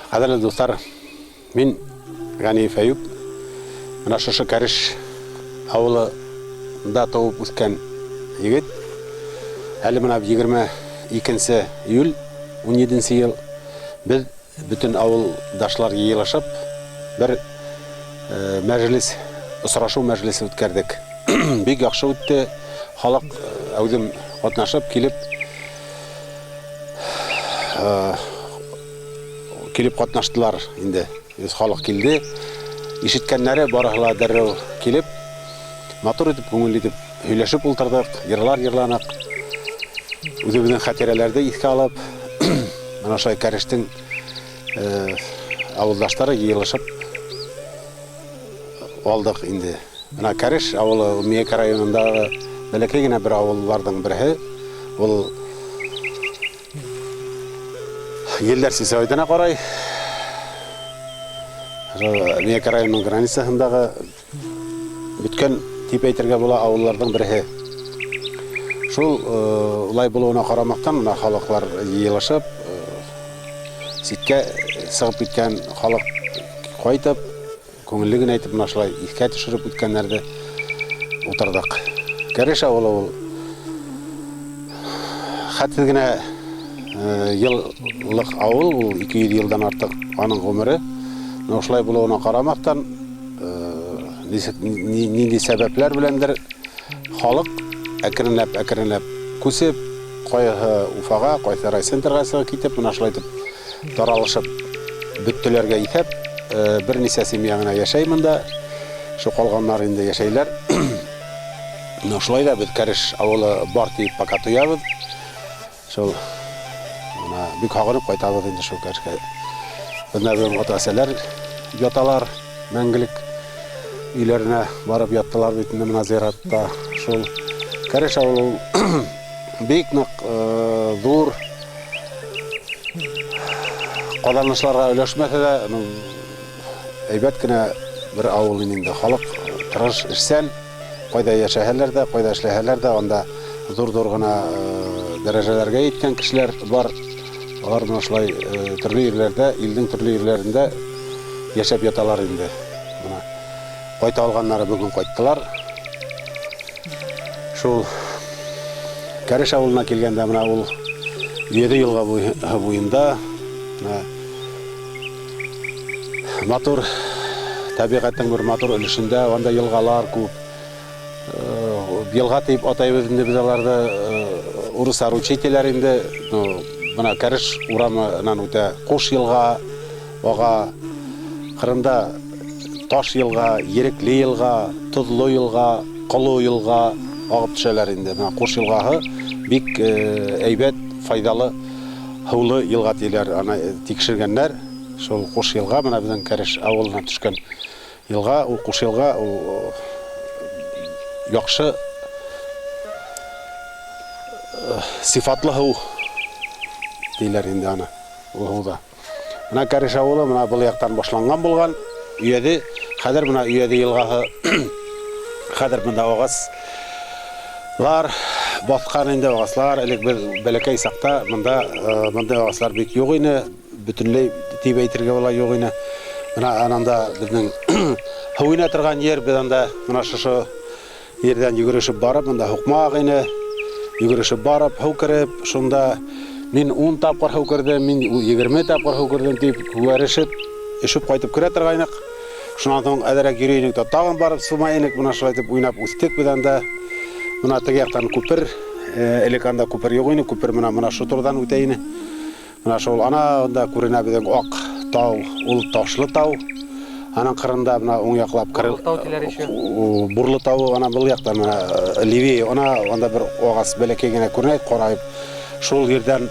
Қадірлі достар, мен Ғани Фәюп, мына шошы Кәріш ауылында туып өскен егет. Әлі мына 22 июль 17 ел біз бүтін ауылдашлар елашып бір мәжіліс, ұсырашу мәжілісі өткердік. Бек яқшы өтті, халық әудім қатнашып келіп қатнаштылар енді. Өз халық келді. Ишіткенлері барахла дәрреу келіп, матур етіп, көңіл етіп, өйлешіп ұлтырдық, ерланақ. Өзіміздің қатерелерді еске алып, Манашай Кәріштің ауылдаштары елішіп алдық енді. Мына Кәріш ауылы Мейек районындағы бәләкегіне бір ауыллардың бірі. Ол елдер Сесайдана қарай Мейек районының границасындағы бүткен типейтерге бола ауыллардың бірі. Шул улай болуына қарамақтан мына халықлар елішіп, сетке сығып кеткен халық қайтып, көңілігін айтып, мұнашылай еске түшіріп өткенлерді отырдық. Кәріш ауылы ол қатсызгіне еллық ауыл, ол 200 елдан артық аның ғұмыры. Осылай болуына қарамақтан, нендей сәбәплер білендір, халық әкірінләп көсіп, қойғы Уфаға, қойғы райцентрға кетіп, мұнашылайтып таралышып, бүттілерге етіп, бір несе семьяңына яшаймында, шу қалғанлар енді яшайлар. Мұнашылайда біз Кәріш ауылы бар тейіп бақа тұябыз. Шол бүк қағынып қайтабыз енді шу Кәрішке. Бұнда бүгін отасалар яталар, мәңгілік үйлеріне барып яттылар бетінде мұна зиратта. Шол Кәріш ауылы бейік нұқ зур қолданышыларға өлешмәді де әйбәт кіне бір ауылын енді халық тұрыш ішсән, қойда яшәхәлер де, қойда ішләхәлер де, онда зур-зур ғына дәрежелерге еткен кішілер бар. Олар мұнашылай түрлі ерлерде, елдің түрлі ерлерінде яшап яталар енді. Қойта алғанлары бүгін қойттылар. Шул Кәріш ауылына келгенде мына ол 7 елға бойында матур, табиғаттың бір матур үлішінде, онда елғалар көп. Елға тейіп атай өзінде біз аларды ұрысар учителер енді. Мына Кәріш ұрамынан өте қош елға, оға қырында таш елға, ерекли елға, тұзлы елға, құлы елға ағып түшелер енді. Мына қош елғағы бек әйбет, файдалы, хулы елға тейлер текшіргенлер. Шол қош елға, мына біздің Кәріш ауылына түшкен елға, ол қош елға яқшы сифатлы ху дейлер енді ана. Мына Кәріш ауылы мына бұл яқтан башланған болған. Үйеді, қадір мына үйеді елғағы, қадір мұнда оғаслар, батқан енді оғаслар, әлік бір бәләкәй сақта мұнда оғаслар бек жоқ үйні, бүтінлей тейбәйтерге бола жоқ үйні. Мына ананда біздің хауына тұрған ер, біз анда мына шышы ерден жүгірішіп барып, мұнда хуқмақ үйні, жүгірішіп барып, хау кіріп, шында мен 10 тапқыр хау кірдім, мен 20 тапқыр хау кірдім deyip күвәрішіп, үшіп қайтып кіре тұрғайнық. Шынан соң әдірек үйрейінік тағын барып, сұлмайынық, мұна шылайтып ойнап өстік бұданда. Мұна тігияқтан көпір, әлеканда көпір еғойны, көпір мұна шұтырдан өтейіні. Мұна шол ана онда көріне біден оқ тау, ол таушылы тау. Анан қырында мұна оң яқылап бұрлы тау, ана бұл яқтан левей, онда бір оғас бәлекегіне көрінейді, қорайып. Шол ерден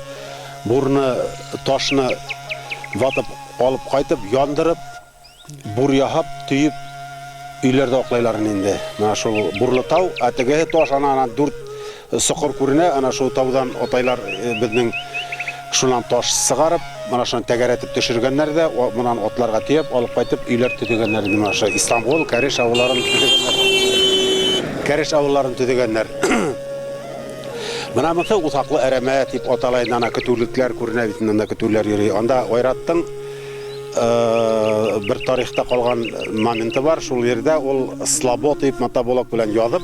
бұрны ташыны ватып, алып қайтып, яндырып, бұр яхап, түйіп, үйлерді оқлайларын енді. Мына шол бұрлы тау, әтіге таш, ана дүрт сұқыр көріне, ана шол таудан отайлар біздің шулан таш сығарып, мына шон тәгәретіп түшіргенлерді, мұнан отларға түйіп, алып қайтып, үйлер түтігенлерді. Мына шол Истанбул, Кәріш ауыларын түтігенлер. Мына мұты ұтақлы әрәмә тип аталайын ана күтуліктер көріне бітін, анда күтулер үйрей. Анда ойраттың bir тарихта калган моменты бар. Шул жердә ул слобод дип мотоблок белән язып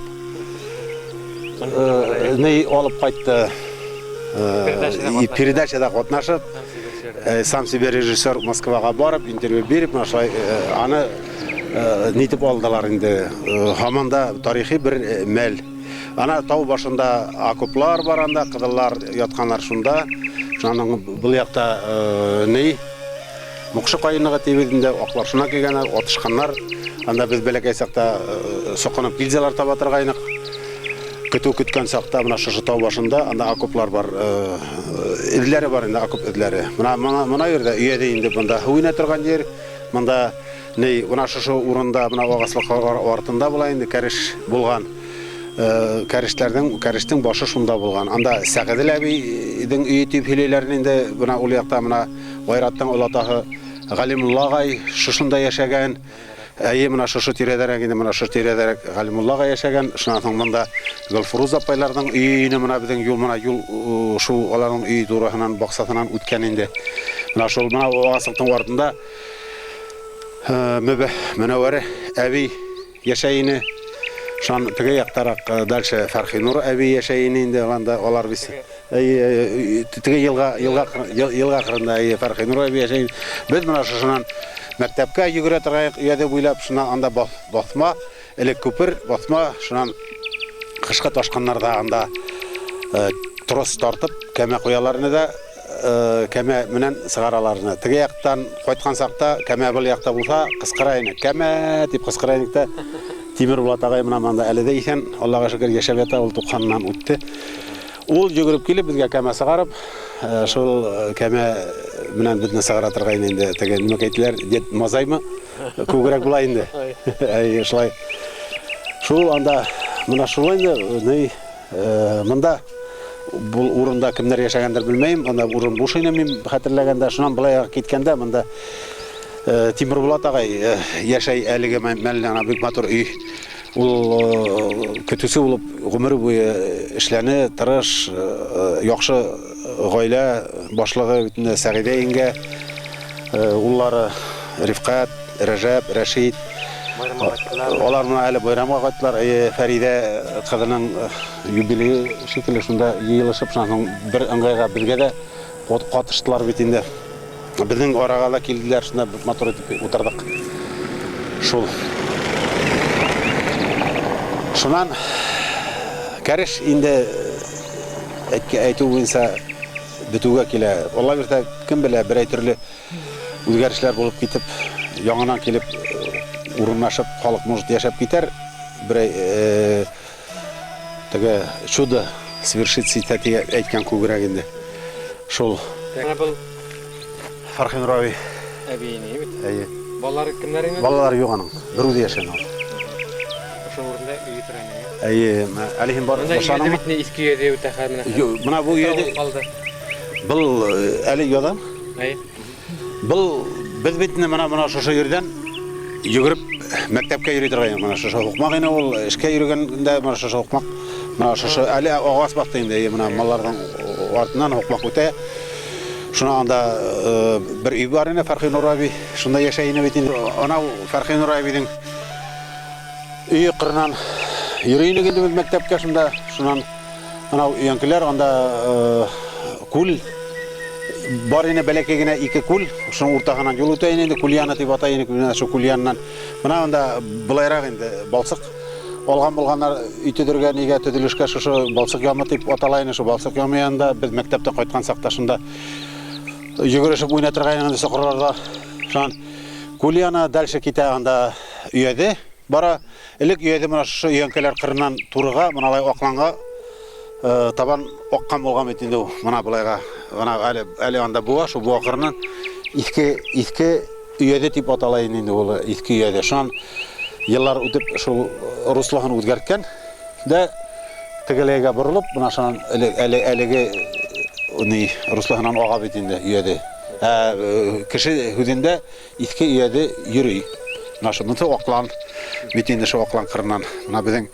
не алып кайтты. Передачада катнашып, сам себе режиссер Москвага барып, интервью берип, аны нитеп алдылар инде. Хаманда тарихи бер мәл. Ана тау башында окоплар бар, анда кыдыллар ятканнар шунда. Шуның бул якта не Мукшы кайыныга тибединде аклар шуна килгәннәр, атышканнар. Анда без бәләкәй сакта сокынып гильзалар таба торгайнык. Көтү көткән сакта менә шушы тау башында анда окоплар бар, ирләре бар инде, окоп ирләре. Менә yerдә өйдә инде монда уйна торган җир. Монда не менә шушы урында менә агаслык артында була инде кәреш булган. Кәрештең башы шунда булган. Анда Сәгъдел әбийдең өе дип һөйләләрен инде менә ул якта менә Гайраттың олатаһы Галимулла агай шушында яшәгән. Менә шушы тирәдәрәк инде менә шушы тирәдәрәк Галимулла агай яшәгән. Шуннан соң монда Гөлфуруз апайларның өйенә менә безнең юл шу аларның өй турыһынан баксатынан үткән инде. Менә шул менә агаслыктың артында Мөнәввәре әби яшәйне. Шан теге яктарак дальше Фәрхинур әби яшәйне инде анда алар бис. Теге елга кырында Фәрхинур әби яшәйне. Без менә шушынан мәктәпкә йөгерә торган өйдә буйлап шуннан анда басма, элек күпер, басма, шуннан кышкы ташканнарда анда трос тартып кәмә куяларны да кәмә менән сыгараларны. Теге яктан кайткан сакта кәмә бул якта булса кыскырайны. Кәмә дип кыскырайныкта Тимер Булат агай менә монда әле дә икән. Аллага шөкер яшәп ята, ул 90ннан үтте. Ул йөгереп килеп безгә кәмә сыгарып, шул кәмә менән безне сыгара торган инде. Теге нимә әйттеләр? Дед Мазаймы? Күгрәк була инде. Шулай. Шул анда менә шулай инде, монда бул урында кемнәр яшәгәндер белмәйм. Анда урын буш ине мин хәтерләгәндә, шуннан былай киткәндә монда Тимер Булат агай яшәй әлеге мәлләнә бик матур өй. Ул көтүсе булып гомере буе эшләне, тырыш, яхшы гаилә башлыгы битендә Сәгыйдә ингә, уллары Рифкат, Рәҗәп, Рәшид. Алар менә әле байрамга кайттылар. Фәридә кызының юбилее шикелле шунда йыелышып, шуның бер ыңгайга безгә дә катыштылар бит инде. Безнең арага да килделәр, шунда матур итеп утырдык. Шул. Шуннан кәреш инде әйтү буенча бетүгә килә. Алла бирсә, кем белә, бер төрле үзгәрешләр булып китеп, яңадан килеп урынлашып, халык может яшәп китәр. Бер теге чудо свершится итә әйткән күгрәк инде. Шул. Фәрхинур әбине бит. Балалар кемнәр иде? Балалар юк аның. Бер үзе яшәгән ул. Ошо урында өй тора. Әлихин бар башана. Битне иске өйдә үтә хәлне. Менә бу өйдә калды. Бул әле ядан. Бул без битне менә шушы yerдән йөгереп мәктәпкә йөри торган. Менә шушы укмак ине ул, эшкә йөргәндә менә шушы укмак. Менә шушы әле агас бакты инде, менә малларның артыннан укмак үтә. Шуна анда бер өй бар ине, Фәрхинур әби, шунда яшәй ине бит инде. Анау Фәрхинур әбинең өе кырынан йөри ине инде мәктәпкә шунда. Шуннан анау өянкеләр анда күл бар ине, бәләкәй генә ике күл. Шуның уртагынан юл үтә инде, Кульяна дип атай ине, менә шу Кульяннан. Менә анда булайрак инде балсык алган булганнар үтедергән нигә төделешкә шушы балсык ямы дип атала ине. Шу балсык ямы янында без мәктәптә кайткан сакта шунда йөгерешеп уйна торган инде сокырларда. Шуннан Кульяна дальше китә анда өйдә бара. Элек өйдә менә шу өянкеләр кырыннан турыга, менә акланга табан аккан булган бит инде ул. Менә булайга, менә әле анда буа, шу буа кырыннан иске өйдә дип атала инде ул, иске өйдә. Шуннан еллар үтеп шул руслыгын үзгәрткән дә тегелегә борылып, менә шуннан әлеге уни руслыгынан ага бит инде өйдә. Кеше хүдендә иске өйдә йөри. Менә шунысы аклан бит инде шу аклан кырыннан. Менә безнең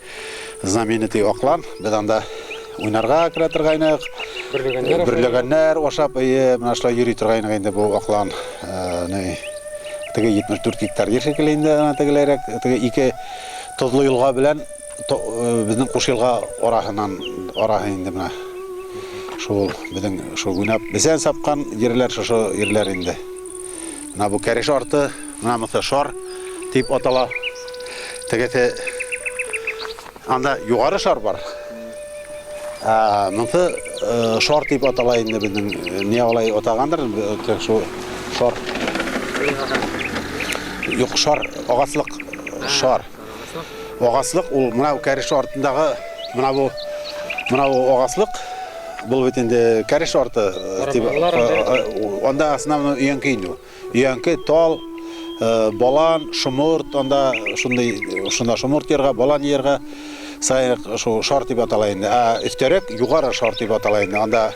знаменитый аклан, без анда уйнарга керә торгайнык. Берлегәннәр ашап, менә шулай йөри торгайнык инде бу аклан. теге 74 гектар жер шекелле инде ана тегелерәк, теге ике Тозлы елга белән безнең Кушелга араһы инде менә. Шул безнең шул уйнап бесән сапкан җирләр шушы җирләр инде. Менә бу Кәреш арты, менә мосы шар дип атала. Тегете анда югары шар бар. Мосы шар дип атала инде безнең не алай атагандыр, шу шар. Юк, шар, агаслык шар. Агаслык ул менә Кәреш артындагы менә бу агаслык. Бұл бит инде Кәреш арты дип анда основной өянке инде. Өянке тал, балан, шомырт, анда шунда шомырт ергә, балан ергә сайык шу шар дип атала инде. Өстәрәк югары шар дип атала инде. Анда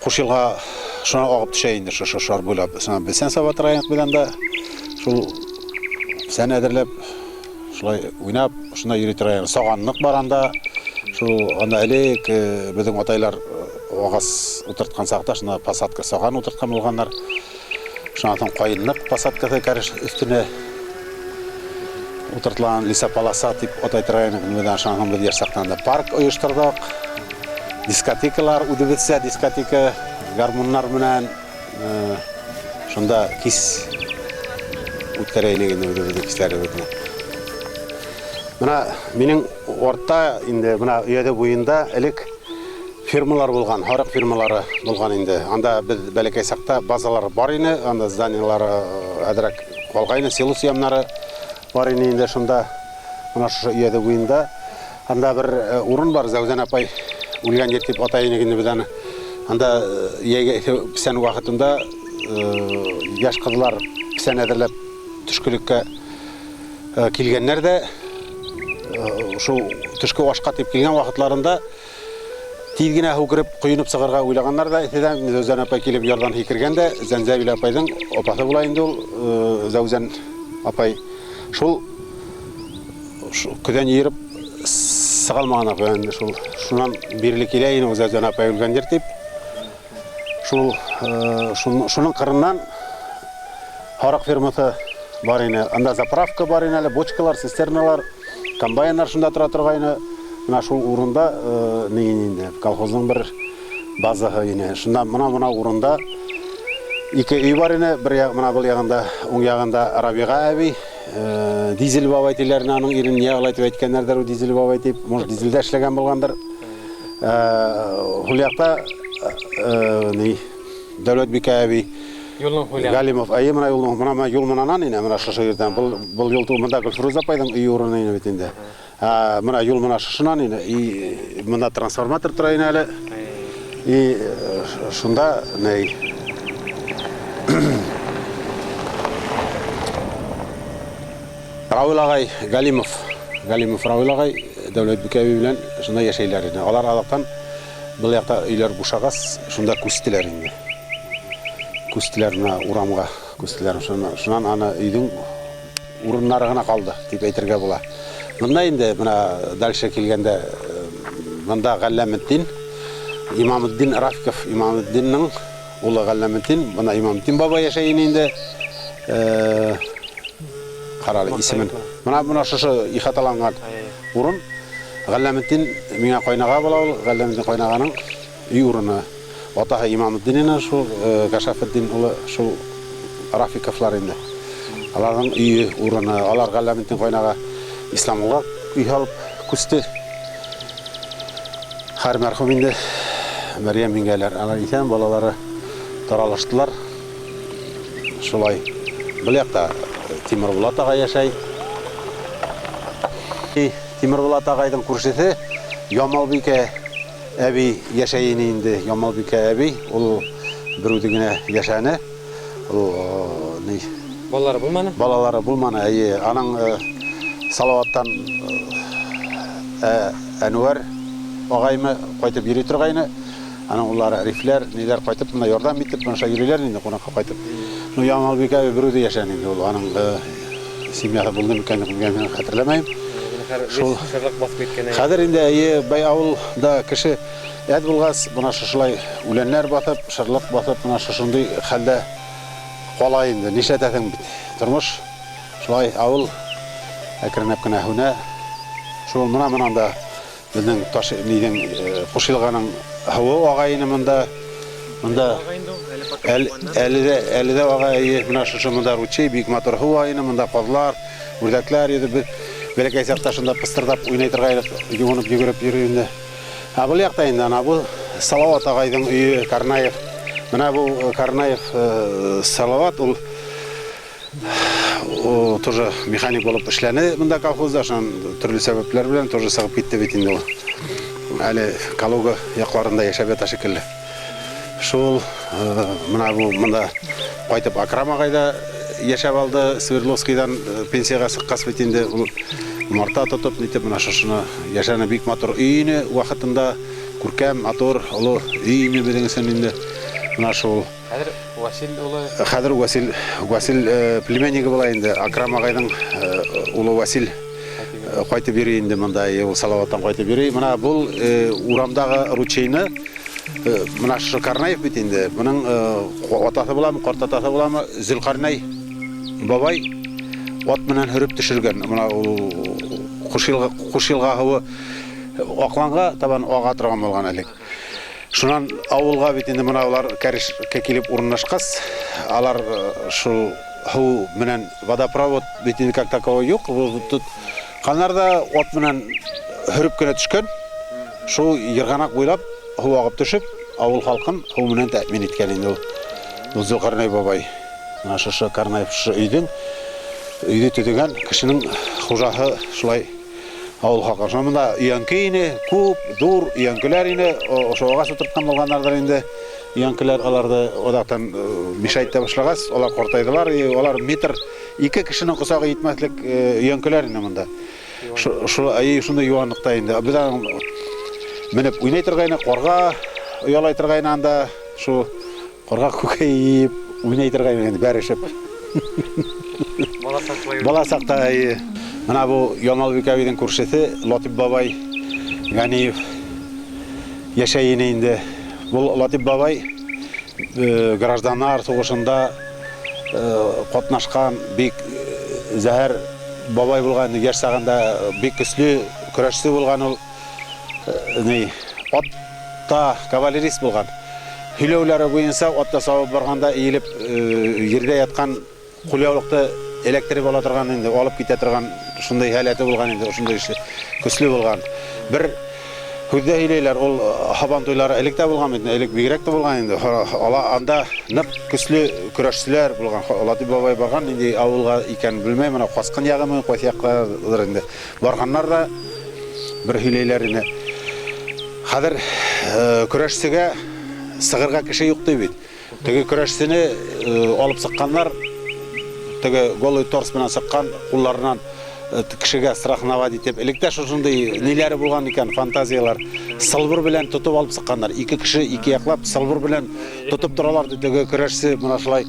Кушелга шуны агып төшә инде шу шар буйлап. Без сабат районлык белән дә шул сән әдерләп шулай уйнап, шунда йөри торган саганлык бар анда. Шул анда элек безнең атайлар агас утырткан сакта шуны посадка саган утырткан булганнар. Шуннан кайынлык посадкасы Кәреш өстенә утыртылган лесополоса дип атай торган белән шуннан без ярсактан да парк оештырдык. Дискотекалар үдебезсә, дискотека гармоннар белән шунда кис үткәрәйлек инде үдебез кисләре бетне. Менә минең орта инде менә өйдә буенда элек фирмалар булган, харык фирмалары булган инде. Анда без бәләкәй сакта базалар бар иде, анда зданиялары әдрәк калган, селус ямнары бар иде инде шунда. Менә шу өйдә буенда анда бер урын бар, Зәүзән апай үлгән җир дип атай инде безне. Анда писән вакытында яшь кызлар писән әдерләп төшкелеккә килгәннәр дә шу төшке ашка дип килгән вакытларында тиз генә хугырып куенып сыгырга уйлаганнар да, әйтәм, Зәүзән апай килеп ярдан хикергән дә, Зәнзәбил апайның апасы була инде ул, Зәүзән апай. Шул көдән йөреп сыгалмаган апай инде шул. Шуннан бирле килә инде Зәүзән апай үлгән җир дип. Шуның кырыннан харык фирмасы бар иде. Анда заправка бар иде, бочкалар, цистерналар, комбайннар шунда тора торган. Менә шул урында инде колхозның бер базаһы иде. Шунда менә урында ике үй бар иде. Бер менә бул ягында, уң ягында Рабига әби, дизель бабай диләрне аның ирен ягылай дип әйткәннәрдер, ул дизель бабай дип, может дизельдә эшләгән булгандыр. Ул якта Дәүләтбек әби, Галимов, менә юл менән ине, менә шушы yerдән. Бул юл монда Гөлфрүз апайның өй урыны иде бит инде. Менә юл менә шушынан иде. И монда трансформатор тора иде әле. И шунда Равил агай Галимов Равил агай Дәүләтбек әби белән шунда яшәйләр иде. Алар алактан бул якта өйләр бушагас, шунда күстеләр инде. Күстеләр менә урамга, күстеләр шуннан аны өйдең урыннары гына калды дип әйтергә була. Монда инде менә дальше килгәндә монда Галләметдин, Имаметдин Рафиков, Имаметдинның улы Галләметдин, менә Имаметдин бабай яшәй инде. Каралы исемен. Менә шушы ихаталанган урын Галләметдин миңа кайнага була ул, Галләметдин кайнаганың үй урыны. Атаһы Имаметдинның шул Гашафетдин улы шул Рафиковлар инде. Аларның өйе урыны, алар Галләметдин кайнага Исламулла үй алып күсте. Һәр мәрхүм инде Мәрьям миңгәләр, алар исән балалары таралыштылар. Шулай. Бу якта Тимербулат ага яшәй. Тимербулат агайның күршесе Ямалбикә әби яшәй инде. Ямалбикә әби, ул берүде генә яшәне. Ул балалары булманы? Балалары булманы. Аның Салаваттан Әнвәр агаймы кайтып йөри торгайны. Аның уллары рифләр, ниләр кайтып монда ярдәм итеп, монша йөриләр инде кунакка кайтып. Ямалбикә әби берүде яшәне инде. Ул аның семьясы булды микәнлеген хәтерләмәйм. Шул шырлык басып кеткән. Хәзер инде бай авылда кеше әд булгас, бuna шушылай үләннәр батып, шырлык батып, бuna шушындый хәлдә Кала инде, нишләтәсең бит. Тормыш шулай авыл әкренләп кенә һүнә. Шул монда безнең таш нидән Кушилганың һава агайны монда әле дә агай менә шушы монда ручей бик матур һава агайны монда козлар, үрдәкләр иде бәләкәй сакташында пыстырдап уйный торгайлык югынып йөгереп йөри инде. Бу якта инде ана бу Салават агайның өе Карнаев. Менә бу Карнаев Салават ул тоже механик булып эшләне монда колхозда, шуның төрле сәбәпләр белән тоже сыгып китте бит инде ул. Әле Калуга якларында яшәп ята шикелле. Шул менә бу монда кайтып Акрам агайда яшәп алды, Свердловскийдан пенсияга чыккас бит инде ул марта тотып нитеп менә шушыны яшәне бик матур өйне вакытында күркәм, матур, олы өйне беләсен инде менә шул. Хәзер Васил племянниги була инде, Акрам агайның улы Васил кайтып йөри инде монда, ул Салаваттан кайтып йөри. Менә бу урамдагы ручейны менә шу Карнаев бит инде. Буның атасы буламы, карт атасы буламы, Зөлкарнай бабай ат менән хөреп төшергән. Менә ул Кушилга һавы акланга табан ага торган булган әле. Шуннан авылга бит инде менә алар кәришкә килеп урнашкас, алар шул һау менән водопровод бит инде как таковой юк. Тут канарда ат менән хөреп кенә төшкән. Шул йырганак буйлап һау агып төшеп, авыл халкын һау менән тәэмин иткән инде ул Зөлкарнай бабай. Менә шушы Карнаев өйдә төтегән кешенең хуҗаһы шулай авыл халкы. Шунда өянкене, күп, дур өянкеләр ине, ошоға сутырткан булганнардыр инде. Өянкеләр аларды одактан мешайта башлагас, алар картайдылар, алар метр 2 кешенең кысагы итмәслек өянкеләр ине монда. Шунда юанлыкта инде. Бездән менеп уйный торгайны, карга уялай торгайны анда, шу карга күкәйеп уйный торгайны инде бәрешеп. Бала сактай. Менә бу Ямалбек абыйның күршесе Латип бабай Ганиев яшәй инде. Бу Латип бабай гражданнар сугышында катнашкан бик зәһәр бабай булган, яшь сагында бик көчле көрәшче булган ул. Атта кавалерист булган. Һөйләүләре буенча атта сабып барганда иелеп йөрдә яткан кулъяулыкты электрик ала торган инде, алып китә торган шундай халаты булган инде, шундай көчле булган. Бер хүдә һөйләйләр, ул хабан туйлары электә булган инде, элек бигрәк тә булган инде. Анда нык көчле көрәшчеләр булган. Латип бабай барган инде авылга икән белмәйм, менә Каскын ягымы, Кайсы яклардыр инде. Барганнар да бер һөйләйләр инде. Хәзер көрәшчегә сыгырга кеше юк ди бит. Теге көрәшчене алып сыкканнар, теге голый торс белән сыккан, кулларынан кешегә страх наводить итеп, электә шушындай ниләре булган икән, фантазиялар. Сылбыр белән тотып алып сыкканнар. 2 кеше 2 яклап сылбыр белән тотып торалар, теге көрәшче менә шулай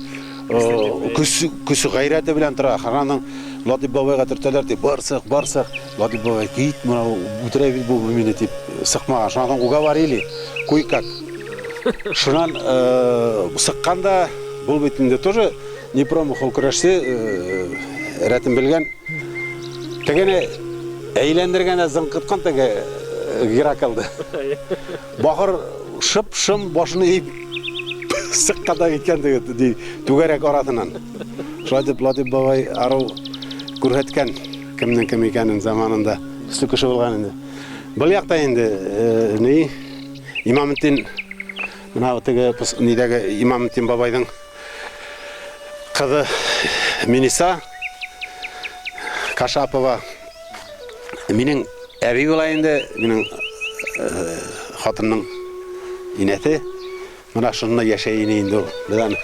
көсү гайрәте белән тора. Хараның Латип бабайга төртәләр дип, барсак. Латип бабай кит, менә үтерә бит бу мине дип сыкмаган. Шуннан уговорили, куй-как. Шуннан сыкканда бул бит инде тоже не промахал көрәшче рәтен белгән. Тегене әйләндергәндә зыңкыткан теге Геракалды. Бахыр шып-шым башыны ип сыкканда киткән теге түгәрәк аратыннан. Шулай дип Латип бабай ару күрһәткән кемнең кем икәнен заманында. Үсте кеше булган инде. Бу якта инде Имаметтин, менә теге нидәге Имаметтин бабайның кызы Миниса Кашапова минең әби була инде, минең хатынның инәте. Менә шунда яшәй инде ул. Бездән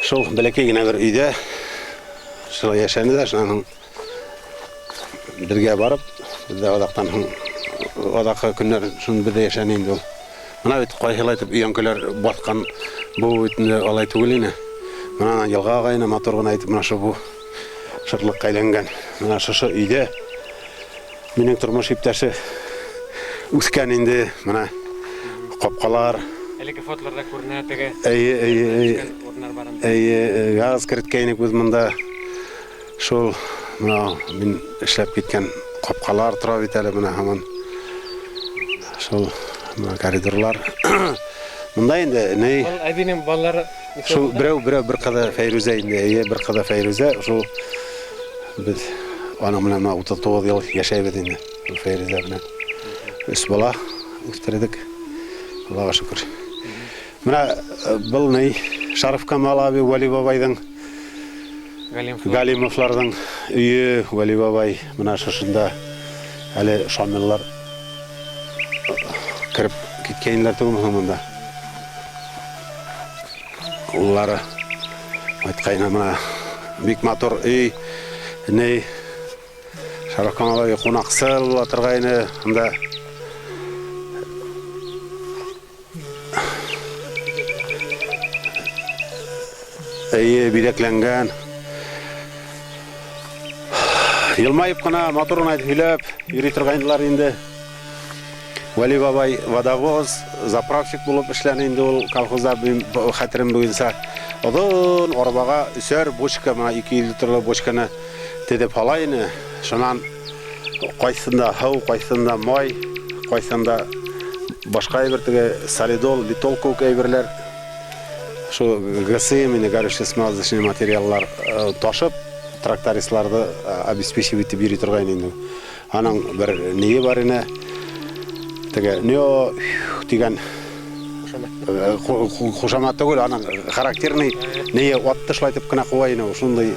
шул бәләкәй генә бер өйдә шулай яшәнде дә, шуның бергә барып, бездә адакы көннәр шуны бергә яшәнде инде ул. Менә бит кайһылай итеп өянкеләр баткан бу итне алай түгел ине. Менә елга гайны матур гына әйтеп, менә шу бу шырлык кайланган. Менә шушы өйдә минең тормыш иптәше үскән инде. Менә капкалар, Әлеге фотоларда күренә теге. Урыннар барында. Газ кірткейінік біз мұнда шол мен ішләп кеткен қопқалар тұра бетәлі мұна хаман шол коридорлар мұнда енді ней Ол әбинің балалары шол біреу бір қада Фәйруза енді бір қада Фәйруза шол біз ана мұна 39 ел яшай беді енді Фәйруза бұна үс бала өстередік Аллаға шүкір мұна бұл ней Шариф Камал аби Вали бабайдың Галимовлардың үйі Вали бабай мұна шашында әлі шамиллар кіріп кеткенлер тұғым мұнда олары айтқайына мұна бик матур үй ней Шариф Камал аби қонақсыл отырғайны мұнда бидекленген Йылмайып қана моторын айтып үйлеп үйрей тұрғайындылар енді Вали бабай водовоз, заправщик болып ішлән енді ол колхозда қатырым бұйынса одан орбаға үсер бочка, 2 литрлы бочканы тедеп алайыны шынан қайсында хау, қайсында май, қайсында башқа әйбіртігі солидол, литол көк әйбірлер Şu ГСМ, горючие смазочные материаллар ташып, трактористларды обеспечивать бери тұрғайын енді. Аның бір нее бар ені, теге нео деген қошамат түгіл, аның характерный нее отты шылайтып кіна қуайыны, ұшындай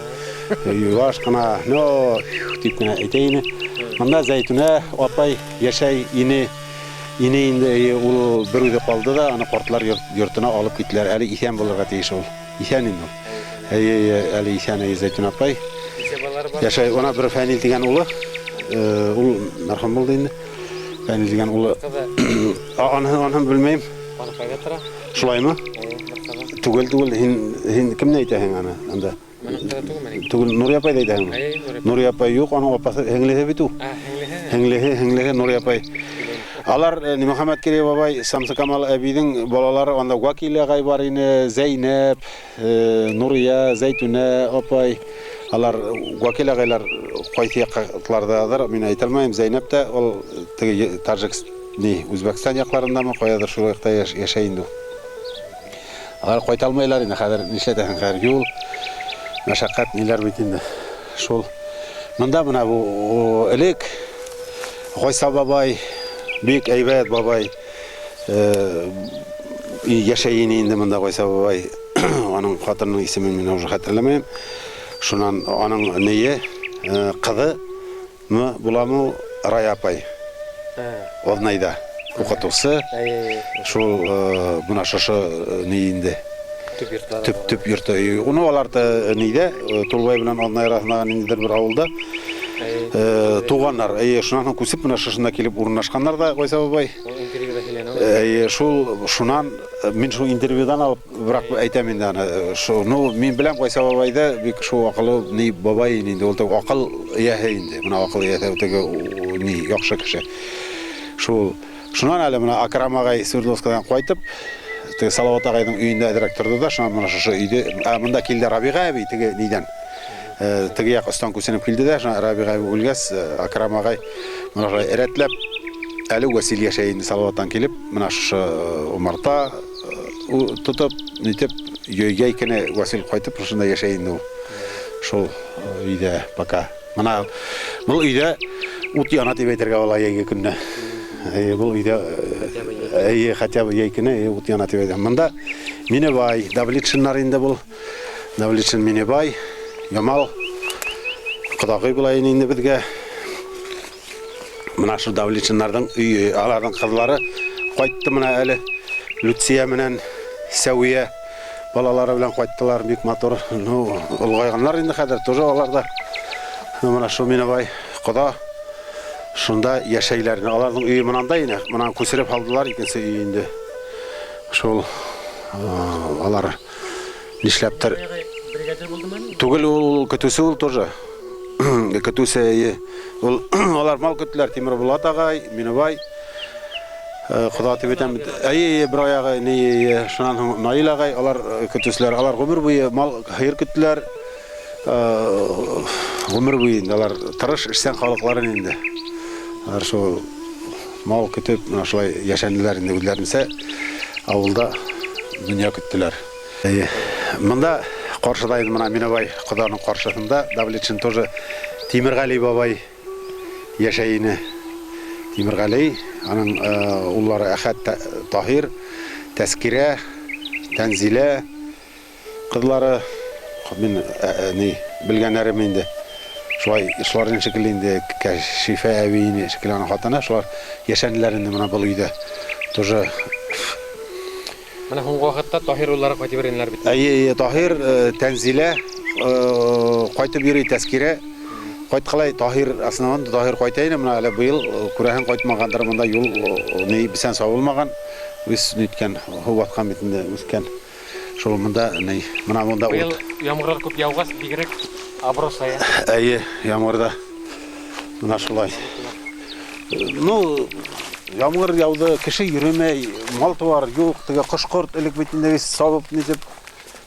юғаш қына нео деп кіна әйтейіні. Мында зәйтуна опай яшай ені инде ул бір үйде қалды да, аны қортылар йортына алып кеттілер. Әлі исән болырға тейіш ол. Исән енді ол. Әлі исән зәйтун апай. Яшай, ona бір Фәнил деген ұлы. Ол мәрхәм болды енді. Фәнил деген ұлы. Анын білмейм. Шулай ма? Түгел. Кімні айтаһың аны? Түгел Нұрия апай да айтаһың? Нұрия апай жоқ, аның апасы хәңлеһе бит ул. Хәңлеһе Нұрия апай. Алар Мөхәммәд Керей бабай Самсы Камал әбидің балалары анда Вакил ағай бар ине, Зәйнәп, Нурия, Зәйтүнә апай. Алар Вакил ағайлар қайтияқлардадыр, мен айталмайым. Зәйнәп та ол Өзбекстан яқларындамы қоядыр, шул яқта яшайынды. Алар қайталмайлар ине, хәзер нишләтәһең хәзер юл мәшәққәт ниләр бит инде. Шул монда мына бу элек Гайса бабай Бик әйбәт бабай яшәйін енді мұнда Гайса бабай. Аның қатырының исемен мен уже хәтерләмәйм. Шунан аның нее қызы буламы Рая апай. Однайда оқытусы. Шул мына шашы нейінде түп йорты. Оны аларды нейде Тулбай белән Однай арасында ниндидер бір авылда туғаннар. Шунан күсіп мына шашында келіп урынашқандар да Гайса бабай. Шунан мен шу интервьюдан алып бірақ айтам енді аны. Мен білем Гайса бабайды бик шу ақылы не бабай енді ол тек ақыл ияһе енді. Мына ақыл ияһе теге не яхшы кеше. Шунан әле мына Акрам ағай Свердловскадан қайтып, теге Салават ағайдың үйінде директорды да, шунан мына шушы үйде мында келді Рабиға әби теге неден. Теге яқ ұстан көсеніп келді де, Рабиға әби өлгәс Акрам ағай мына әрәтләп әлі Васил яшайынды Салаваттан келіп, мына шушы омарта тұтып, нетіп, ейкені Васил қайтып, шында яшайынды ол. Шол үйде бака. Мына бұл үйде ут яна деп әйтерге бала ейге күнне. Бұл үйде хотя бы ейкені ут яна деп әйтерге. Мында Минебай, Давлетшиннар енді бұл. Давлетшин Минебай, Ямал, Құдағый бұлайын енді бізге. Мына шу Давлетшиннардың үйі, алардың қызлары қайтты мына әлі. Люция менен Сәуия балалары білен қайттылар, бек мотор. Ұлғайғанлар енді қадір, тоже оларда. Мына шу Минебай, Құда. Шунда яшайларын. Алардың үйі мынанда ені. Мынан көсіріп алдылар екенсі үйінде. Шол алар нишләптір. Түгіл ол көтісі ол тоже. Көтісі олар мал көттілер. Темір Болат ағай, Минебай. Құда тибетен бір аяғы не шынан Наил ағай, алар күтісілер, алар ғұмыр бұйы мал хайыр күттілер, ғұмыр бұйы, алар тұрыш ішсен қалықларын енді. Алар шо мал күтіп, шылай яшәнілер енді өйлерінсе, ауылда дүния күттілер. Мұнда Qorshadaydı mına Minabay Құданың Qorshasında Davletçin тоже Тимирғали бабай yaşayını. Тимирғали, аның уллары Ахат Tahir, Тәскире, Тәнзиле кызлары мен білгәннәрем инде. Шулай ишларын шикелле Шифа әбине шикелләне хатына шулар яшәнләрендә мына бұл өйдә. Тоже Mana hun вакытта Tahir уллары кайтып бергәннәр бит. Tahir, Тәнзилә кайтып йөри Тәскире. Кайткалай Tahir аснаван Tahir кайтайны мына әле быел күрәһен кайтмагандыр монда юл ни бисән савылмаган. Үз ниткән һаваткан битендә үскән. Шул монда ни мына монда быел ямгырлар күп яугас бигрәк абросая. Ямгырда мына шулай. Ну Ямгыр яуды, кеше йөрмәй, мал туар, юк, теге кош-корт элек битендә сабып нитеп,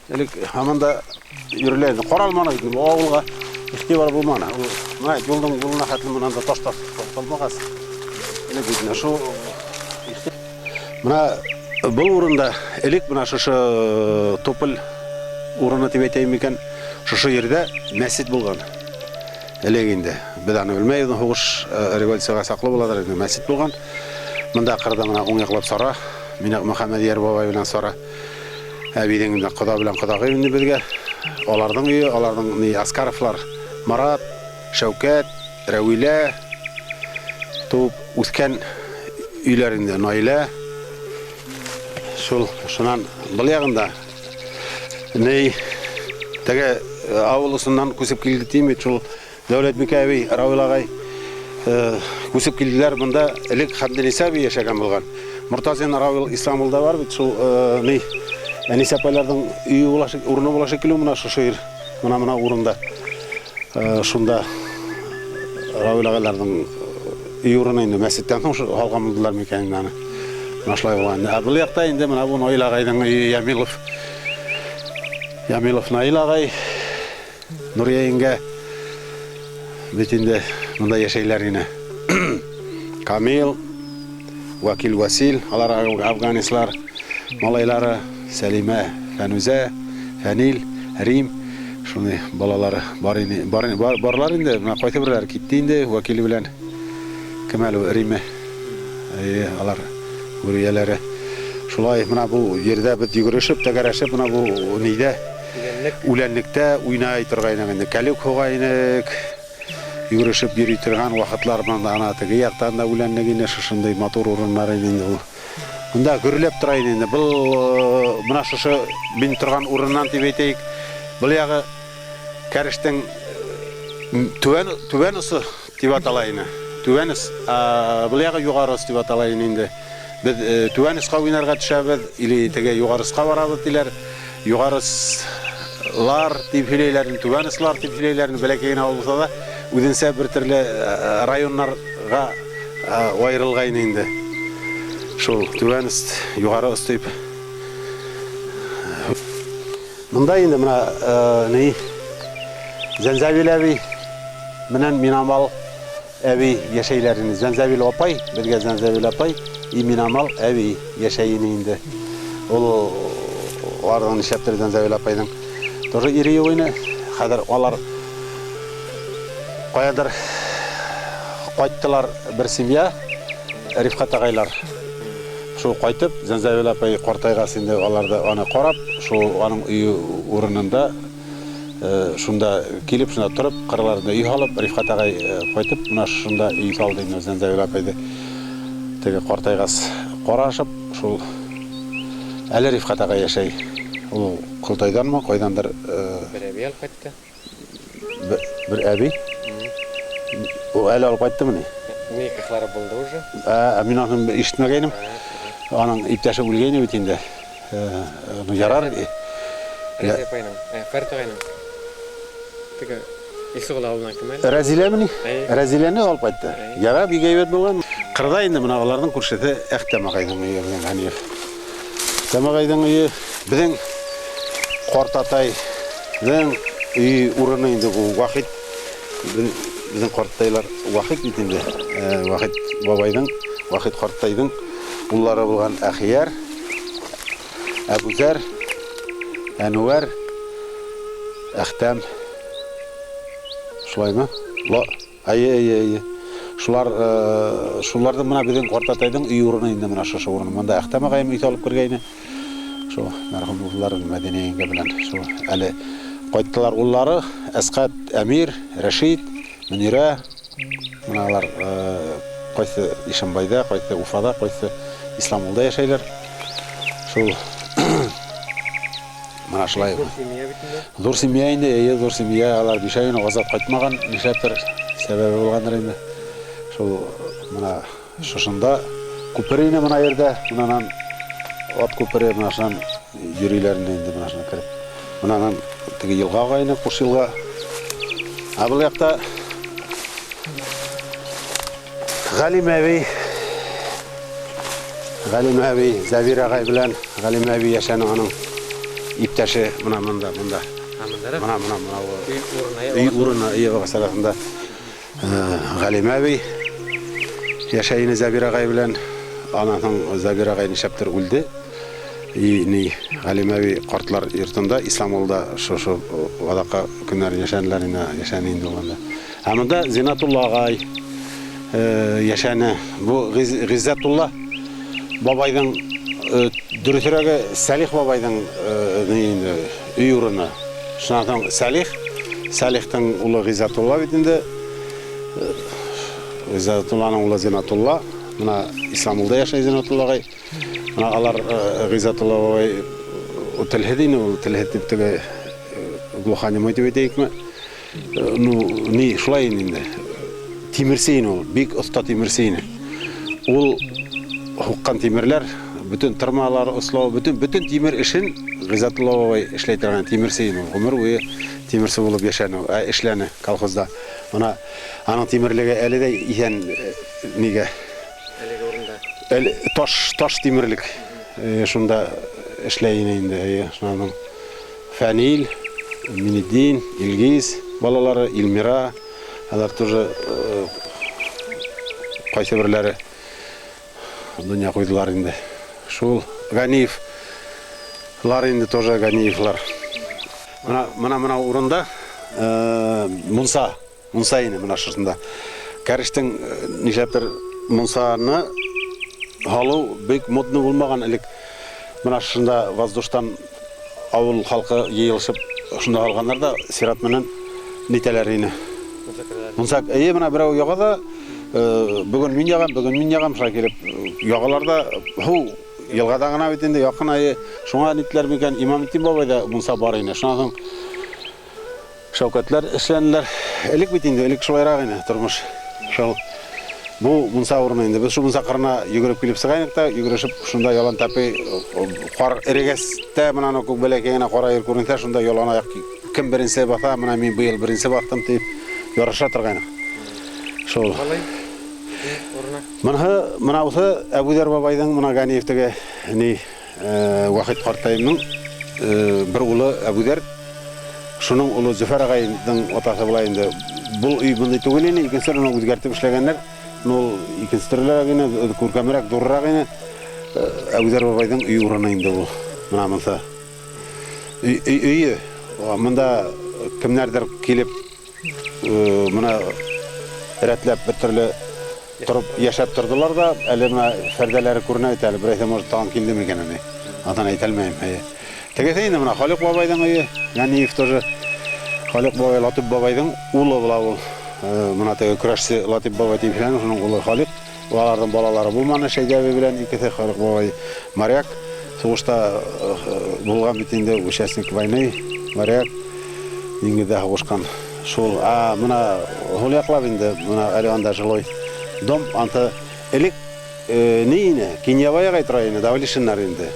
элек һаманда йөреләде. Каралмана иде, авылга ихтибар булмана. Мына юлның булына хәтле монда таш-таш калмагас. Элек битендә шу мына бул урында элек мына шушы Топыл урыны дип әйтәм икән, шушы yerдә мәсҗид булган. Элек инде, без аны белмәйбез, хуш революциягә саклы буладыр инде, мәсҗид булган. Монда кырда мына уң яклап Сара, мина Мөхәммәдияр бабай белән Сара. Әбидең инде Кода белән Кодагый инде безгә. Аларның өе, аларның ни Аскаровлар, Марат, Шәүкәт, Рәвилә туып үскән өйләрендә Наилә. Шуннан бул ягында ни теге авылысыннан күсеп килде тиме, шул Дәүләт Бикәви, Равил агай күсеп килделәр монда элек Хәмдинисаби яшәгән булган. Муртазин Равил Исламулда бар бит шул ни Әнисапаларның өе булашы урыны булашы килү мына шу шәһәр мына урында. Шунда Равил агаларның өе урыны инде мәсҗидтән соң шу алган булдылар микән аны. Нашлай булган. Бу якта инде мына бу Наил агайның өе Ямилов Наил агай Нурия ингә битендә монда яшәйләр ине. Камил, Вакил Васил, алар афганислар, малайлары Сәлимә, Фәнүзә, Фәнил, Рим, шуны балалары барлар инде, менә кайтып берләр китте инде Вакил белән Кемал Риме. Алар үрияләре. Шулай менә бу yerдә бит йөгерешеп, тәгәрәшеп менә бу нидә үләнлектә уйнай торган инде. Калюк хугайнык Йөгерешеп йөри торган вакытлар монда ана теге яктан да үләнлегенә шушындай мотор урыннар инде ул. Монда гөрләп тора инде. Бу менә шушы мин торган урыннан дип әйтәйек. Бу ягы Кәрештең түбәнесе дип атала ине. Түбәнес, бу ягы югарысы дип атала инде. Без түбәнескә уйнарга төшәбез, или теге югарыска барабыз диләр. Югарыслар дип һөйләйләр, түбәнеслар дип һөйләйләр, бәләкәй генә булса да үзенсә бер төрле районнарга аерылган инде. Шул түбәнес, югарыс дип. Монда инде менә ни Зәнзәбил әби менән Минамал әби яшәйләр инде. Зәнзәбил апай, безгә Зәнзәбил апай, и Минамал әби яшәй инде. Ул алардан ишәптер Зәнзәбил апайның. Тоже ире югыны, хәзер алар каядыр кайттылар бер семья, Рифкат агайлар. Шул кайтып, Зәнзәбил апай картайгас инде аларда аны карап, шул аның өе урынында шунда килеп, шунда турып, кырларында үй алып, Рифкат агай кайтып, менә шунда үй салды инде Зәнзәбил апайды. Теге картайгас карашып, шул әле Рифкат агай яшәй. Ул Кылтайданмы, кайдандыр бер әби алып кайтты. Бер әби? Ул әле алып кайттымы ни? Ни кыхлары булды уже? Мин аны ишетмәгәнем. Аның иптәше үлгән бит инде. Ярар. Фәрт агайның. Теге Исугыл авылынан кем әле? Рәзиләме ни? Рәзиләне алып кайтты. Ярар, бик әйбәт булган. Қырда енді мына алардың күршеті Әхтем ағайдың үйі деген Ғаниев. Әхтем ағайдың үйі біздің Қортатайдың үйі урыны енді Уақит. Біздің Қортатайлар Уақит дейтінде. Уақит бабайдың, Уақит Қортатайдың ұллары болған Әхияр, Әбузәр, Әнуар, Әхтем. Шулай ма? Ай. Шуларды мына біздің Қортатайдың үй урыны енді мына шошы урыны. Мында Әхтем ағайым үй толып кіргейні. Шо, мәрхім ұлларын мәденейінге білін. Шо, әлі қойттылар ұллары Әсқат, Әмир, Рәшид, Мүнира. Мұналар қойсы Ишанбайда, қойсы Уфада, қойсы Исламулда яшайлар. Шо, мына шылай. Зор семья енді, зор семья. Алар бишайын оғазат қайтмаған, нешәптір сәбәбі болғандар енді. Шо, мына шошында көпірейіне мына ерді, мұнанан от көпірі мұнашынан жүрейлерінде енді мұнашынан кіріп. Мұнанан тігі елға ғайыны, құш елға. Абыл яқта Ғалим әбей, Завир ағай білән Ғалим әбей яшаның аның иптәші мұнда. Мұна үй урыны үйева қасаратында Ғалим әбей яшайыны Завир ағай білән ананың Завир ағайын шәптір үлді. Ғалим әбей қартлар ертінде Исламолда шошы вадақа күнлерін яшаны енді олғанда. Әмінді Зинатулла ағай яшаны. Бұл Ғиззатулла бабайдың дүрітірегі Сәлих бабайдың үй ұрыны. Шынатың Сәлихтің ұлы Ғиззатулла бетінде. Ғиззатулланың ұлы Зинатулла. Мұна Исламулда яшай Зинатулла ағай. Мұна алар Ғиззатулла бабай тілхедейін, ол тілхедтіптігі глухани мөйтіп етейік ме? Шулайын енді. Темірсейін ол, бек ұста темірсейін. Ол хуққан темірлер, бүтін тұрмалар ұслау, бүтін темір ішін Ғиззатулла бабай ішлейтірген темірсейін ол. Ғұмыр ойы темірсі болып ешәні, ішләні колхозда. Мұна аның темірлігі әлі де ехен неге? Таш темірлік. Шында ішлейін енді. Фәнил, Миниддин, Илгиз балалары, Илмира. Алар тоже қайсы бірлері дүния қойдылар енді. Шул Ғаниевлар енді тоже Ғаниевлар. Мұна ұрында Мұнса ені мұна шырсында. Кәріштің нешәптір Мұнсаны халу бек модны болмаған әлік. Мұна шырсында воздуштан ауыл халқы ейілшіп шында қалғандар да сиратменен нетелеріні. Мұнсақ, мұна бірау яғада, бүгін мен яғам, шай келіп, яғаларда, елғадағына бетінде яқын айы, шуңа нетілер бекен имам еттен бабайда мұнса бар ені. Шынағын шауқатлар, ішленілер, әлік бетінде, әлік шулайрақ ені тұрмыш. Бұл мұнса орны енді. Біз шу мұнса қырына югіріп келіп сығайнықта, югірішіп, шында ялан тәпі, қар әрегесті, мұнаны көк бәлекеңіне қора ер көрінті, шында ялан аяқ кім бірінсе бата, мұна мен бұйыл бірінсе бақтым дейіп, Ярыша тұрғайны. Шол. Мұна ұсы Әбузәр бабайдың мұна Ғаниевтігі Уақит Қортатайымның бір ұлы Әбузәр. Шының ұлы Зүфәр ағайдың отасы болайынды. Бұл үй бұндай түгілені, екіншілер оны өзгертіп ішлегенлер. Ол екіншілер ағайны, көркәмірек дұрыр ағайны Әбузәр бабайдың үй ұрынайынды бұл. Мұна мұнса. Үйі, мұнда кімнердер келіп мұна рәтләп бір түрлі тұрып яшап тұрдылар да, әлі мұна фәрдәлері көріне өті әлі, бір әйті может тағын келді ме екен, атан айталмайым. Тегесейді мұна Халиқ бабайдың үйі, Ғаниев тоже Халиқ бабай Латип бабайдың ұлы бұла ол. Мұна теге күрәшсі Латип бабай дейіп білән, оның ұлы Халиқ. Олардың балалары болманы Шәйдәбі білән, екеті Халиқ бабай моряк. Соғышта болған бетінде участник войны, моряк, еңгеде қошқан. Шул, мұна ғолияқлап енді, мұна әлі анда жылой дом, анты әлік нейіне, Кенявай ағай тұрайыны, давалишынлар енді.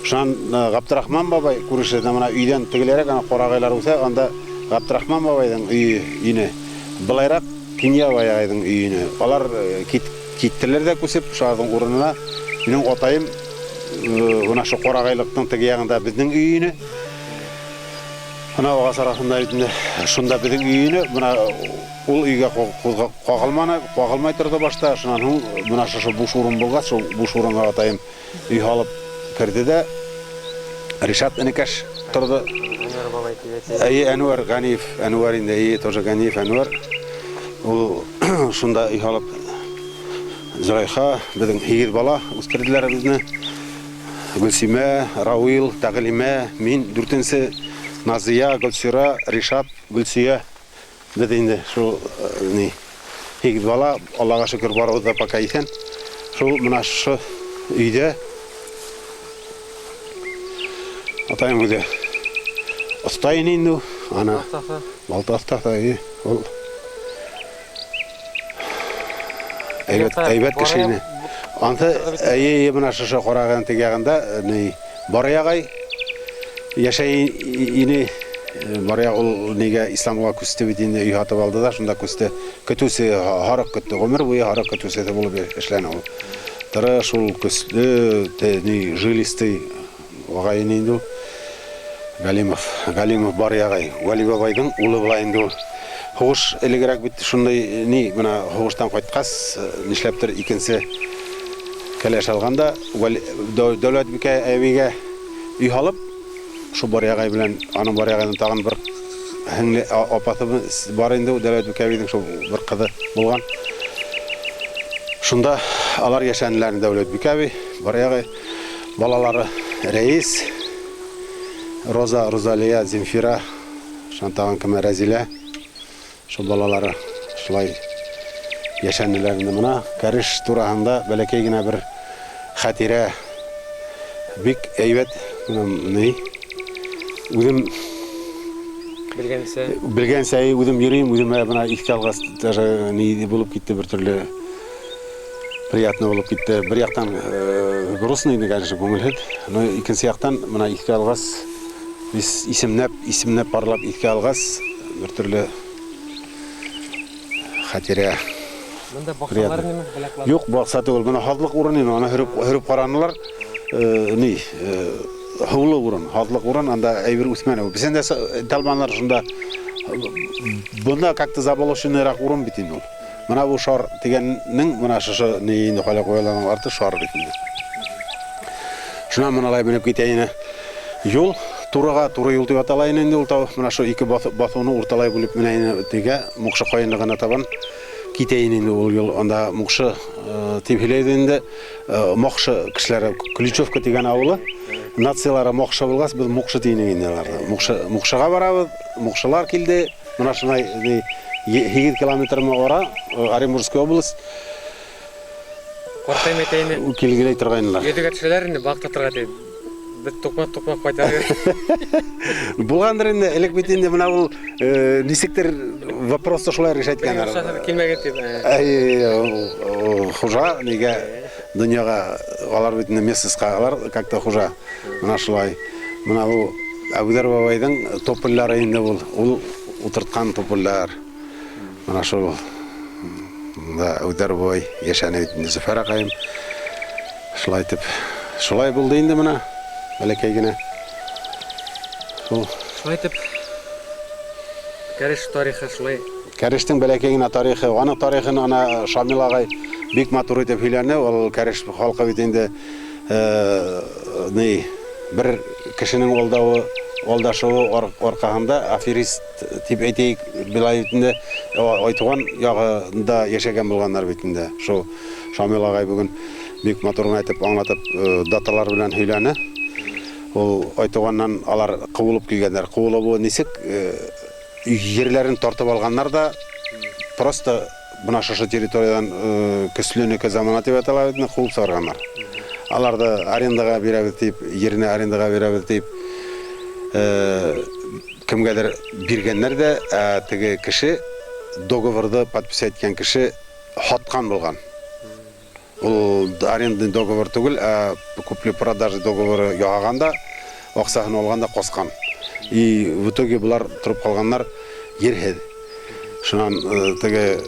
Шан Ғабдырахман бабай көрішеді, мұна үйден түгілерек, қорағайлар өсе, анда Ғабдырахман бабайдың үйіне, бұлайрақ Кенявай ағайдың үйіне. Олар киттелер де көсіп, шардың орнына менің отайым мына шу қорағайлықтың теге жағында біздің үйіне, мына оғас арасында шunda біздің үйіне, мына ол үйге қоғалмай тұрды башта, шынан мына шу буш орын болған, сол буш орынға отайым үй алып кірді де, Ришат Энекаш тұрды. Әнуар Ганиев, Әнуар инде, тоже Ганиев Әнуар. Ол шunda үй алып Зұрайха, біздің егер бала, өскірділер бізді. Гүлсиме, Рауил, Тағилиме, мен, дүртінсі Назия, Гүлсира, Ришат, Гүлсия. Бізді инде, егер бала, Аллаға шүкір бар ода пока екен. Шул мына шу үйде атайым өде ұстайын енді, ана балта ұстақта, ол әйбәт кішіне. Анты мына шышы қораған тегеғанда бараяғай, яшайыны бараяқ ол неге исламға көсті бетінде үй атып алды да, шында көсті көтөсі харық көтті, ғымыр бұйы харық көтөсі де болып ешләні ол. Тары шул көсті, жилисті оғайын енді Галимов бараяғай, Вали бабайдың ұлы бұлайынды ол. Хоғыш әлігірек бітті шындай мына хоғыштан қойтқас, нешләптір икенсі кәләш алғанда, Дәулет бүке әйбеге үй алып, шу бараяғай білән, аның бараяғайдың тағын бір опаты бар енді, Дәулет бүке әйбедің шу бір қыды болған. Шында алар яшәнілерін Дәулет бүке әйбе, бараяғай балалары Рейс, Роза, Розалия, Земфира, шантаған кіме Рәзилә, шу балалары шылай яшәнілерінде мұна. Кәріш турағында бәләкейгіне бір хатира бик әйбәт, өзім білген сәй, өзім ерейм, өзім мұна икті алғас болып кетті, бір түрлі приятно болып кетті. Бір яқтан грустныйды, конечно, көңілхет, но икенсі яқтан мұна икті алғас исімнәп барлап икті алғас, бір түрлі хатира. Мұнда бақсалар неме біләклады? Жоқ, бақсаты ол. Мұна хазлық ұрын, ана хүріп қаранылар, хұлы ұрын, хазлық ұрын, анда әйбір үсмәні. Бізен де талбанлар шында, бұнда как-то заболошынырақ ұрын бітін ол. Мұна бұл шар дегеннің, мұна шышы нейінді қалай қойыланың арты шар бітінді. Шына мұналай мініп кетейіні жол, турыға туры юл деп аталайын енді ол тау. Мұна шу екі басуыны ұрталай бөліп мінайыны деге мұқшы қойындығына табан кетейін енді ол жол. Онда мұқшы тепелейді енді мұқшы кішілері Ключевка деген ауылы. Нациялары мұқшы болғас, біз мұқшы дейін егендерді. Мұқшыға барабыз, мұқшылар келді. Мұна шынай 2 километр ора, Оренбургская область. Қортай метейіне келгелей тұрғайынылар. Едігі түшелерінде бақта тұрға дейді. Біз тоқмақ қайтар Бұлғандар енді әлік бетінде мұна бұл несектер вопросты шулай решать кәнар. Келмеген дейді. Хужа, неге дүнияға алар бетінде мессіз қағалар, как-то хужа. Мұна шулай. Мұна бұл Әбудар бабайдың топыллары енді бұл. Ол ұтыртқан топыллар. Мұна шул. Әбудар бабай ешәне бетінде Зөфәр ағайым. Шулай тіп. Шулай болды енді мұна. Бәләкейгіне. Шулай тіп. Кәреш тарихы шулай. Кәрештің бәләкейгіне тарихы. Оның тарихын ана Шамил ағай бек матур етіп үйлеріне. Ол кәреш халқы бетінде бір кішінің олдашығы орқағында аферист тип әйтейік білай бетінде айтуған яғында ешеген болғандар бетінде. Шамил ағай бүгін бек матурын айтып, аңлатып, даталар білән үйләні. Ол айтуғаннан алар қуылып келгендер. Қуылып о несек, ерлерін тартып алғандар да просто бұна шашы территориядан көсілінікі замана деп аталабедіне қуылып сағырғандар. Аларды арендаға берәбеді дейіп, еріне арендаға берәбеді дейіп, кімгәдір бергенлер де тігі кіші договорды подпис еткен кіші хатқан болған. Ол арендный договор түгіл, купли-продажы договоры яғағанда, оқсағын олғанда қосқан. И в итоге бұлар тұрып қалғанлар ерхеді. Шынан тігі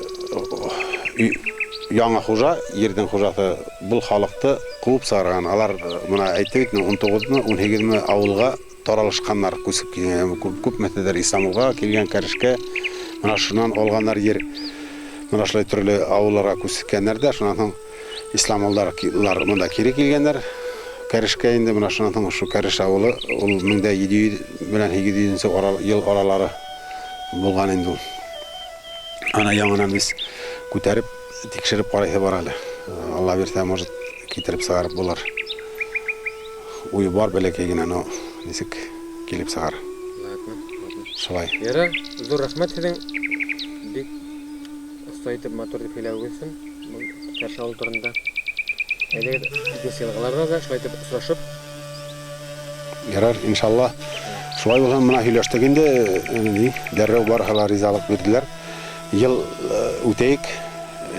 яңа хужа, ердің хужасы бұл халықты қуып сарған. Алар мына әйтті бит 19-ны 18-ні ауылға таралышқаннар көсіп көп мәтедер Исамылға келген кәрішке мына шунан олғандар ер мына шылай түрлі ауылларға көсіпкендер де шунан исламалдар мында кері келгендер кәрішке енді мына шунан шу кәріш ауылы ол 1700 ел оралары болған енді ана яңынан біз көтеріп текшеріп қарайса бар әлі Алла берсе может кетіріп сағарып болар ойы бар бәлекейген анау несік келіп сағар шылай Ера, зор рахмат сіздің бек ұстайтып моторды пейлау өсін кәріш ауыл тұрында әлегер бесілғаларға да шылайтып сұрашып Ярар, иншалла шылай болған мұна үйлештігінде дәрреу бар қала ризалық берділер ел өтейік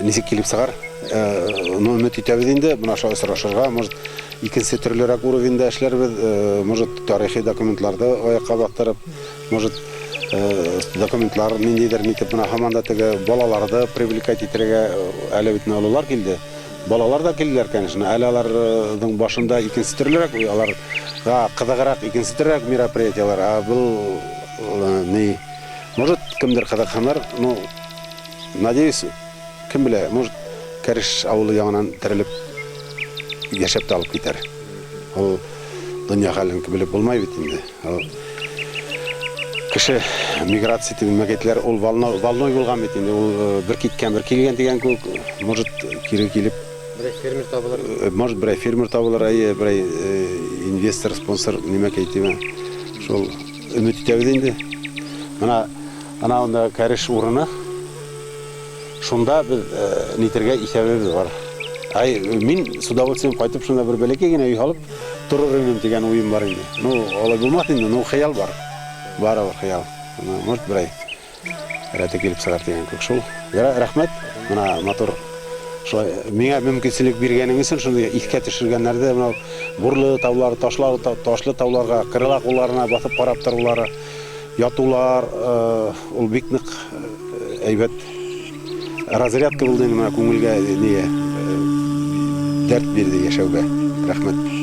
несік келіп сағар үміт етебедінде мұна шылай сұрашырға может икенсе түрлерак уровеньда эшләр без, может тарихи документларды аяққа бақтырып, может документлар ниндидер нитеп мына һаманда теге балаларды привлекать итәргә әле бит алалар килде. Балалар да килделәр, конечно. Әле аларның башында икенсе төрлерак, аларга кызыграк икенсе төрлерак мероприятиялар. Бұл не может кемдер кызыксанар, ну надеюсь, кем белә, может Кәреш авылы яңынан терелеп яшәп та алып китәр. Ул дөнья хәлен белеп булмай бит инде. Кеше миграция дигән мәгәтләр ул волной булган бит инде. Ул бер киткән, бер килгән дигән күк, может кире килеп бер фермер табылыр. Может бер фермер табылыр, бер инвестор, спонсор нимә әйтеме. Шул өмет итәбез инде. Менә анда Кәреш урыны шунда без нитергә исәбебез бар. Мин с удовольствием кайтып шунда бер бәләкәй генә үй алып торыр идем дигән уем бар инде. Ну, алай булмас инде, ну хыял бар. Бар хыял. Может бер рәте килеп сыгар дигән күк шул. Рәхмәт. Менә мотор шулай миңа мөмкинчелек биргәнең өчен шундый искә төшергәннәрдә менә бурлы таулар, ташлы тауларга, кырыла кулларына басып карап торулары, ятулар, ул бик нык әйбәт разрядка булды инде менә күңелгә дәрт бирде яшәүгә. Рәхмәт.